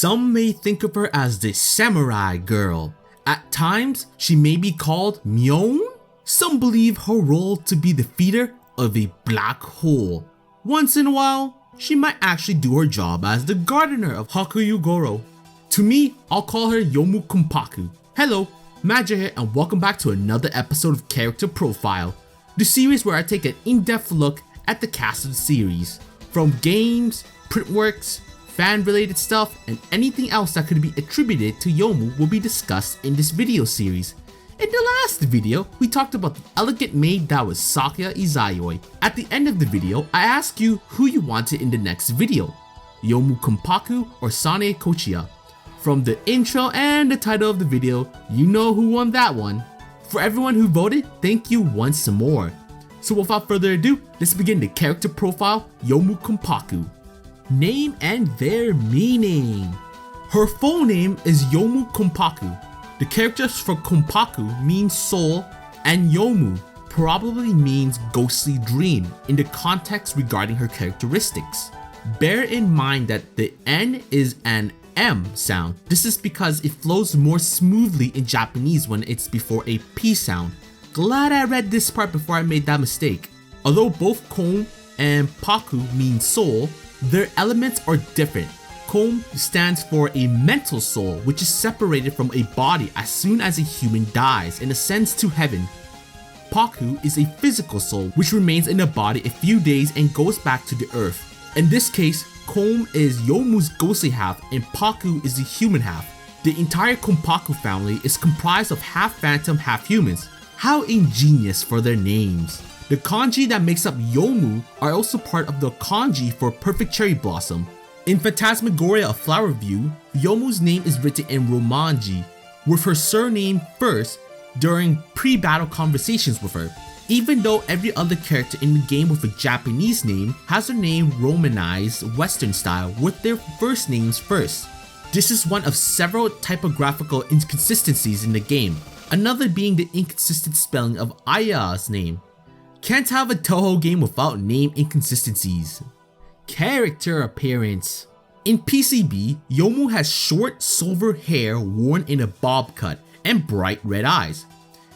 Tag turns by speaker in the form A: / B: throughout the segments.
A: Some may think of her as the samurai girl. At times, she may be called Myon. Some believe her role to be the feeder of a black hole. Once in a while, she might actually do her job as the gardener of Hakuyugoro. To me, I'll call her Youmu Konpaku. Hello, Magi here, and welcome back to another episode of Character Profile, the series where I take an in-depth look at the cast of the series. From games, printworks, fan-related stuff, and anything else that could be attributed to Youmu will be discussed in this video series. In the last video, we talked about the elegant maid that was Sakuya Izayoi. At the end of the video, I asked you who you wanted in the next video, Youmu Konpaku or Sane Kochiya. From the intro and the title of the video, you know who won that one. For everyone who voted, thank you once more. So without further ado, let's begin the character profile Youmu Konpaku. Name and their meaning. Her full name is Youmu Konpaku. The characters for Konpaku means soul, and Youmu probably means ghostly dream in the context regarding her characteristics. Bear in mind that the N is an M sound. This is because it flows more smoothly in Japanese when it's before a P sound. Glad I read this part before I made that mistake. Although both Kon and Paku mean soul, their elements are different. Kon stands for a mental soul, which is separated from a body as soon as a human dies and ascends to heaven. Paku is a physical soul, which remains in the body a few days and goes back to the earth. In this case, Kon is Yomu's ghostly half and Paku is the human half. The entire Konpaku family is comprised of half phantom, half humans. How ingenious for their names. The kanji that makes up Youmu are also part of the kanji for perfect cherry blossom. In Phantasmagoria of Flower View, Yomu's name is written in Romanji, with her surname first during pre-battle conversations with her, even though every other character in the game with a Japanese name has their name romanized Western style with their first names first. This is one of several typographical inconsistencies in the game, another being the inconsistent spelling of Aya's name. Can't have a Touhou game without name inconsistencies. Character appearance. In PCB, Youmu has short silver hair worn in a bob cut and bright red eyes.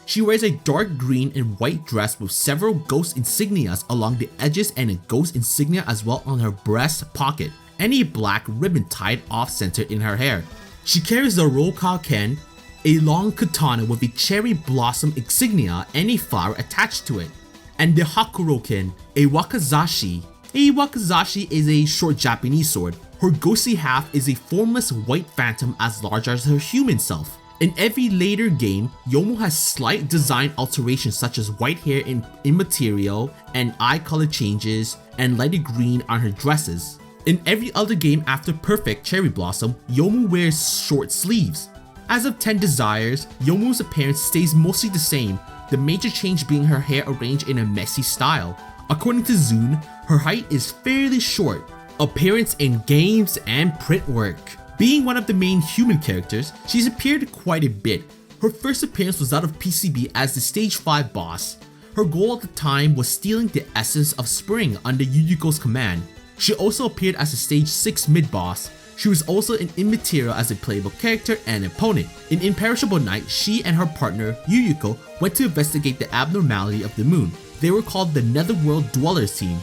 A: She wears a dark green and white dress with several ghost insignias along the edges and a ghost insignia as well on her breast pocket, and a black ribbon tied off center in her hair. She carries the Rokaken, a long katana with a cherry blossom insignia and a flower attached to it, and the Hakuroken, a wakizashi. A wakizashi is a short Japanese sword. Her ghostly half is a formless white phantom as large as her human self. In every later game, Youmu has slight design alterations such as white hair in material and eye color changes and lighter green on her dresses. In every other game after Perfect Cherry Blossom, Youmu wears short sleeves. As of 10 Desires, Yomu's appearance stays mostly the same, the major change being her hair arranged in a messy style. According to Zune, her height is fairly short. Appearance in games and print work. Being one of the main human characters, she's appeared quite a bit. Her first appearance was that of PCB as the Stage 5 boss. Her goal at the time was stealing the essence of spring under Yuyuko's command. She also appeared as a Stage 6 mid-boss. She was also in Immaterial as a playable character and opponent. In Imperishable Night, she and her partner, Yuyuko, went to investigate the abnormality of the moon. They were called the Netherworld Dwellers team.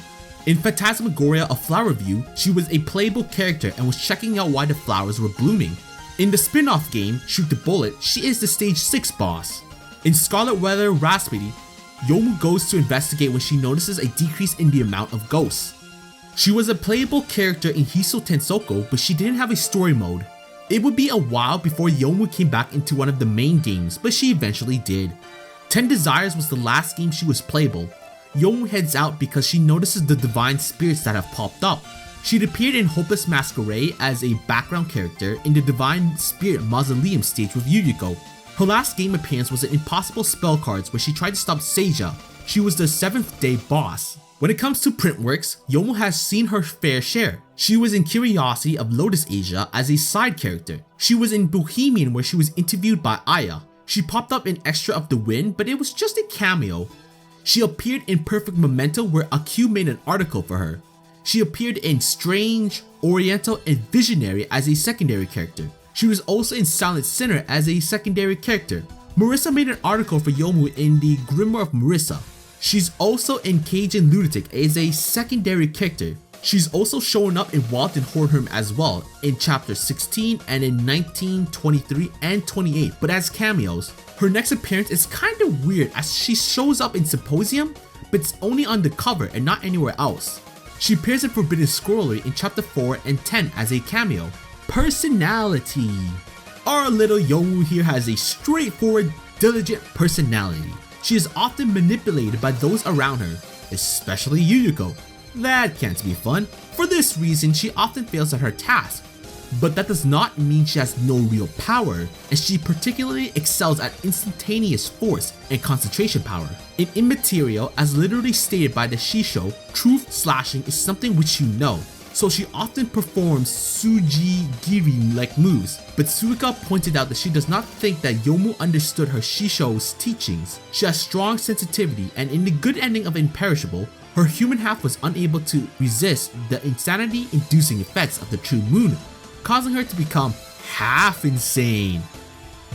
A: In Phantasmagoria of Flower View, she was a playable character and was checking out why the flowers were blooming. In the spin-off game, Shoot the Bullet, she is the Stage 6 boss. In Scarlet Weather Raspberry, Youmu goes to investigate when she notices a decrease in the amount of ghosts. She was a playable character in Hiso Tensoko, but she didn't have a story mode. It would be a while before Youmu came back into one of the main games, but she eventually did. 10 Desires was the last game she was playable. Youmu heads out because she notices the divine spirits that have popped up. She'd appeared in Hopeless Masquerade as a background character in the Divine Spirit Mausoleum stage with Yuyuko. Her last game appearance was in Impossible Spell Cards where she tried to stop Seija. She was the 7th day boss. When it comes to printworks, Youmu has seen her fair share. She was in Curiosity of Lotus Asia as a side character. She was in Bohemian where she was interviewed by Aya. She popped up in Extra of the Wind, but it was just a cameo. She appeared in Perfect Memento where AQ made an article for her. She appeared in Strange, Oriental, and Visionary as a secondary character. She was also in Silent Sinner as a secondary character. Marissa made an article for Youmu in the Grimoire of Marissa. She's also in Cajun Lunatic as a secondary character. She's also showing up in Wild and Hornherm as well in chapter 16 and in 19, 23, and 28, but as cameos. Her next appearance is kinda weird as she shows up in Symposium, but it's only on the cover and not anywhere else. She appears in Forbidden Scrollery in chapter 4 and 10 as a cameo. Personality. Our little Youmu here has a straightforward, diligent personality. She is often manipulated by those around her, especially Yuyuko. That can't be fun. For this reason, she often fails at her task. But that does not mean she has no real power, and she particularly excels at instantaneous force and concentration power. In Immaterial, as literally stated by the Shisho, truth slashing is something which you know, so she often performs Sujigiri-like moves, but Suika pointed out that she does not think that Youmu understood her Shisho's teachings. She has strong sensitivity, and in the good ending of Imperishable, her human half was unable to resist the insanity-inducing effects of the true moon, causing her to become half insane.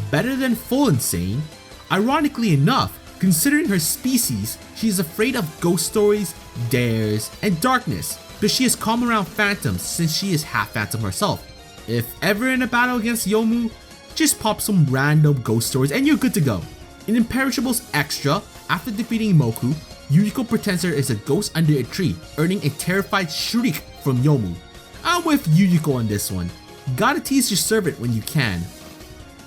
A: Better than full insane. Ironically enough, considering her species, she is afraid of ghost stories, dares, and darkness, but she is calm around phantoms since she is half phantom herself. If ever in a battle against Youmu, just pop some random ghost stories and you're good to go. In Imperishable's Extra, after defeating Moku, Yuyuko pretends there is a ghost under a tree, earning a terrified shriek from Youmu. I'm with Yuyuko on this one. Gotta tease your servant when you can.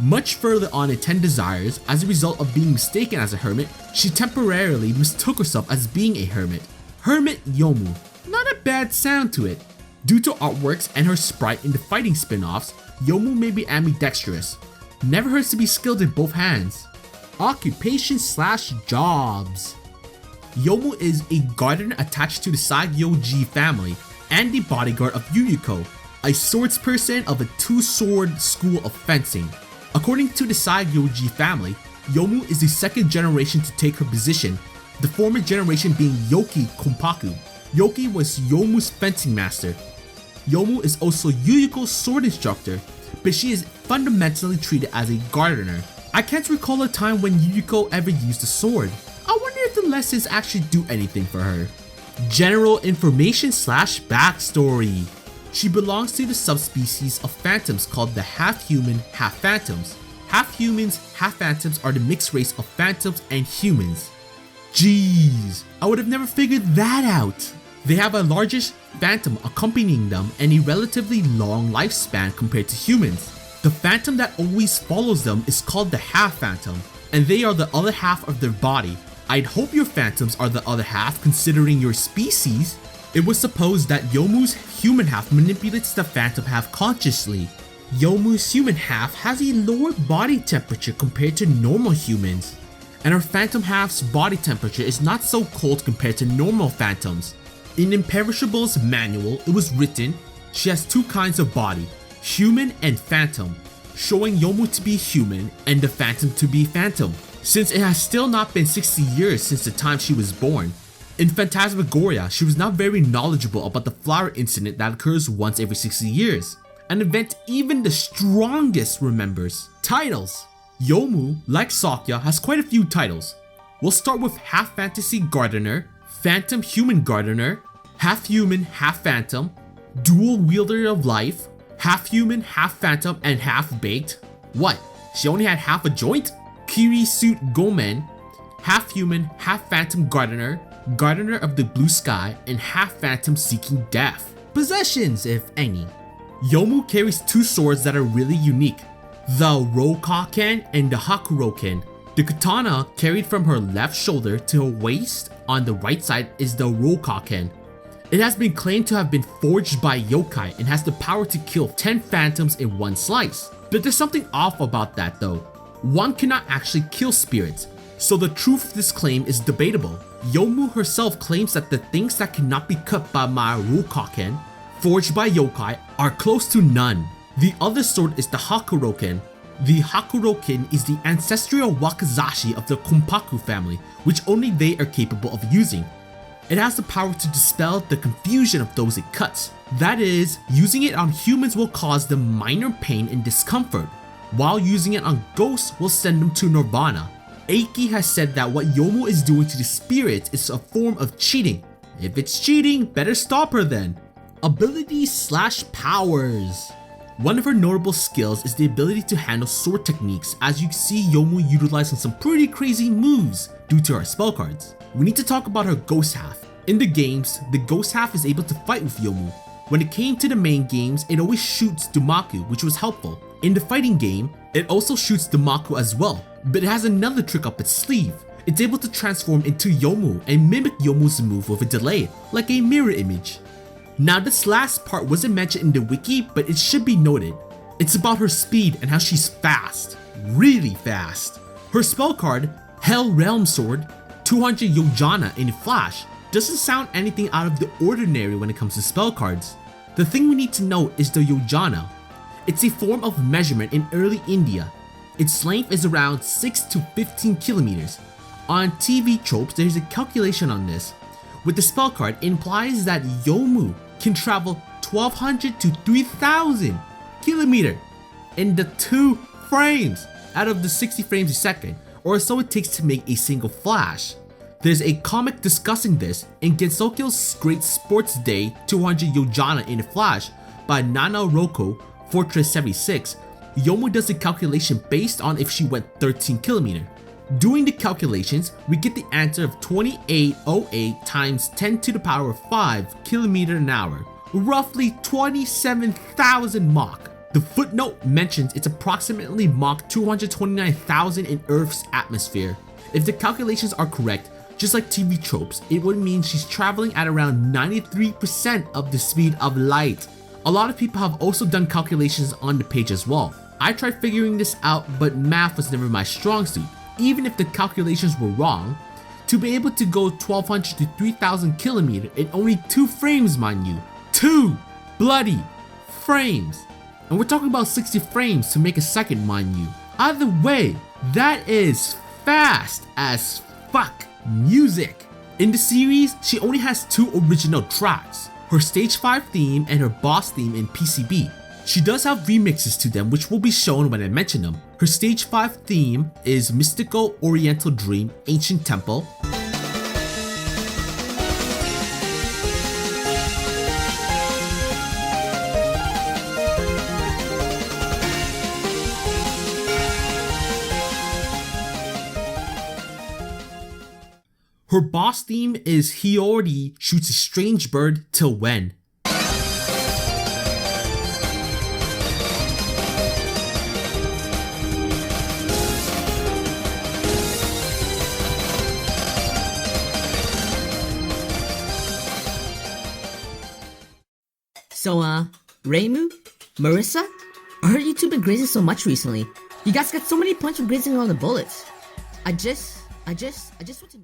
A: Much further on in 10 Desires, as a result of being mistaken as a hermit, she temporarily mistook herself as being a hermit. Hermit Youmu. Not a bad sound to it. Due to artworks and her sprite in the fighting spin-offs, Youmu may be ambidextrous. Never hurts to be skilled in both hands. Occupation/jobs. Youmu is a gardener attached to the Sagyoji family and the bodyguard of Yuyuko, a swordsperson of a two-sword school of fencing. According to the Sagyoji family, Youmu is the second generation to take her position, the former generation being Youmu Konpaku. Yoki was Yomu's fencing master. Youmu is also Yuyuko's sword instructor, but she is fundamentally treated as a gardener. I can't recall a time when Yuyuko ever used a sword. I wonder if the lessons actually do anything for her. General information/backstory. She belongs to the subspecies of phantoms called the half-human, half-phantoms. Half-humans, half-phantoms are the mixed race of phantoms and humans. Jeez, I would have never figured that out. They have a largest phantom accompanying them and a relatively long lifespan compared to humans. The phantom that always follows them is called the half-phantom, and they are the other half of their body. I'd hope your phantoms are the other half considering your species. It was supposed that Yomu's human half manipulates the phantom half consciously. Yomu's human half has a lower body temperature compared to normal humans, and her phantom half's body temperature is not so cold compared to normal phantoms. In Imperishable's manual, it was written, she has two kinds of body, human and phantom, showing Youmu to be human and the phantom to be phantom, since it has still not been 60 years since the time she was born. In Phantasmagoria, she was not very knowledgeable about the flower incident that occurs once every 60 years, an event even the strongest remembers. Titles. Youmu, like Sakya, has quite a few titles. We'll start with Half Fantasy Gardener, Phantom Human Gardener, Half Human, Half Phantom, Dual Wielder of Life, Half Human, Half Phantom, and Half Baked. What? She only had half a joint? Kiri Suit Gomen, Half Human, Half Phantom Gardener, Gardener of the Blue Sky, and Half Phantom Seeking Death. Possessions, if any. Youmu carries two swords that are really unique, the Rokaken and the Hakuroken. The katana carried from her left shoulder to her waist on the right side is the Rokaken. It has been claimed to have been forged by yokai and has the power to kill 10 phantoms in one slice. But there's something off about that though. One cannot actually kill spirits, so the truth of this claim is debatable. Youmu herself claims that the things that cannot be cut by my Rokaken, forged by yokai, are close to none. The other sword is the Hakuroken. The Hakuroken is the ancestral wakizashi of the Konpaku family, which only they are capable of using. It has the power to dispel the confusion of those it cuts. That is, using it on humans will cause them minor pain and discomfort, while using it on ghosts will send them to nirvana. Eiki has said that what Youmu is doing to the spirits is a form of cheating. If it's cheating, better stop her then. Abilities/powers. One of her notable skills is the ability to handle sword techniques, as you see Youmu utilizing some pretty crazy moves due to her spell cards. We need to talk about her ghost half. In the games, the ghost half is able to fight with Youmu. When it came to the main games, it always shoots Dumaku, which was helpful. In the fighting game, it also shoots Dumaku as well, but it has another trick up its sleeve. It's able to transform into Youmu and mimic Yomu's move with a delay, like a mirror image. Now this last part wasn't mentioned in the wiki, but it should be noted. It's about her speed and how she's fast. Really fast. Her spell card, Hell Realm Sword, 200 Yojana in a flash, doesn't sound anything out of the ordinary when it comes to spell cards. The thing we need to know is the Yojana. It's a form of measurement in early India. Its length is around 6 to 15 kilometers. On TV tropes, there's a calculation on this. With the spell card, it implies that Youmu can travel 1200 to 3000 kilometers in the 2 frames out of the 60 frames a second, or so it takes to make a single flash. There's a comic discussing this in Gensokyo's Great Sports Day 200 Yojana in a flash by Nana Roko, Fortress 76. Youmu does a calculation based on if she went 13 kilometers. Doing the calculations, we get the answer of 2808 times 10 to the power of 5 kilometers an hour, roughly 27,000 Mach. The footnote mentions it's approximately Mach 229,000 in Earth's atmosphere. If the calculations are correct, just like TV tropes, it would mean she's traveling at around 93% of the speed of light. A lot of people have also done calculations on the page as well. I tried figuring this out, but math was never my strong suit. Even if the calculations were wrong, to be able to go 1200 to 3000 kilometers in only 2 frames, mind you. 2 bloody frames. And we're talking about 60 frames to make a second, mind you. Either way, that is fast as fuck music. In the series, she only has 2 original tracks, her Stage 5 theme and her boss theme in PCB. She does have remixes to them, which will be shown when I mention them. Her Stage 5 theme is Mystical Oriental Dream, Ancient Temple. Her boss theme is Hiyori Shoots a Strange Bird Till When.
B: So, Reimu? Marissa? I heard you two been grazing so much recently. You guys got so many points for grazing all the bullets. I just want to...